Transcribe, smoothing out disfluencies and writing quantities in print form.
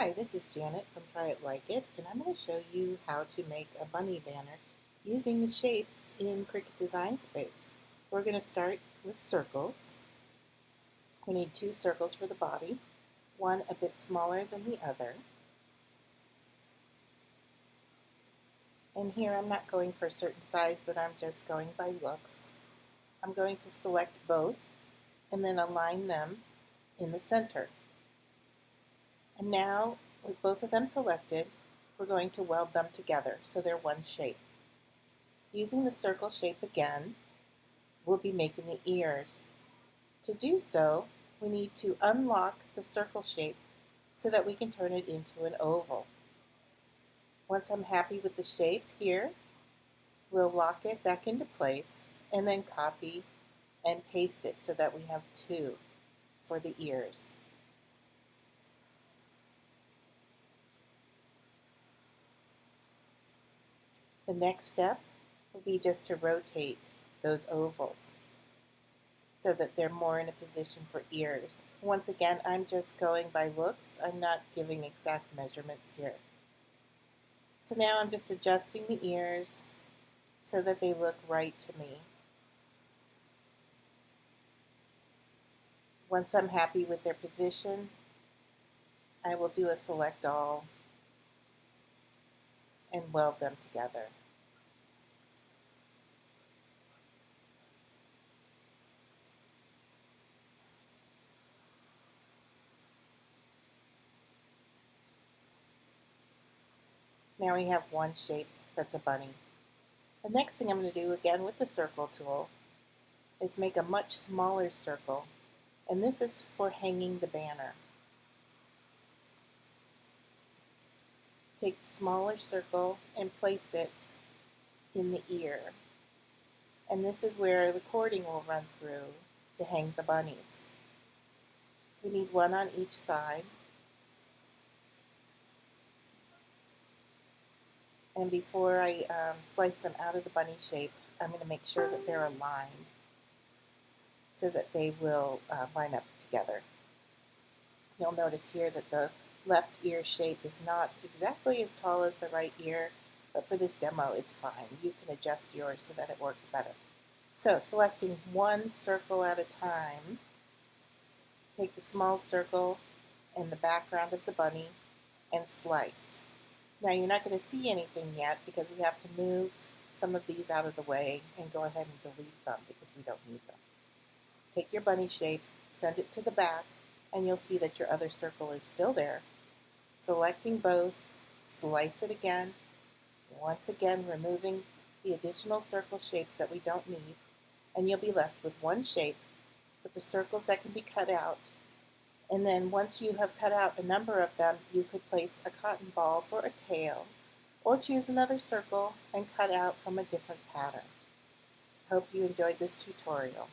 Hi, this is Janet from Try It Like It, and I'm going to show you how to make a bunny banner using the shapes in Cricut Design Space. We're going to start with circles. We need 2 circles for the body, one a bit smaller than the other. And here I'm not going for a certain size, but I'm just going by looks. I'm going to select both and then align them in the center. And now, with both of them selected, we're going to weld them together so they're one shape. Using the circle shape again, we'll be making the ears. To do so, we need to unlock the circle shape so that we can turn it into an oval. Once I'm happy with the shape here, we'll lock it back into place and then copy and paste it so that we have 2 for the ears. The next step will be just to rotate those ovals so that they're more in a position for ears. Once again, I'm just going by looks. I'm not giving exact measurements here. So now I'm just adjusting the ears so that they look right to me. Once I'm happy with their position, I will do a select all and weld them together. Now we have one shape that's a bunny. The next thing I'm going to do, again with the circle tool, is make a much smaller circle, and this is for hanging the banner. Take the smaller circle and place it in the ear, and this is where the cording will run through to hang the bunnies. So we need one on each side. And before I slice them out of the bunny shape, I'm going to make sure that they're aligned so that they will line up together. You'll notice here that the left ear shape is not exactly as tall as the right ear, but for this demo it's fine. You can adjust yours so that it works better. So selecting one circle at a time, take the small circle and the background of the bunny and slice. Now you're not going to see anything yet because we have to move some of these out of the way and go ahead and delete them because we don't need them. Take your bunny shape, send it to the back, and you'll see that your other circle is still there. Selecting both, slice it again, once again removing the additional circle shapes that we don't need, and you'll be left with one shape with the circles that can be cut out. And then once you have cut out a number of them, you could place a cotton ball for a tail, or choose another circle and cut out from a different pattern. Hope you enjoyed this tutorial.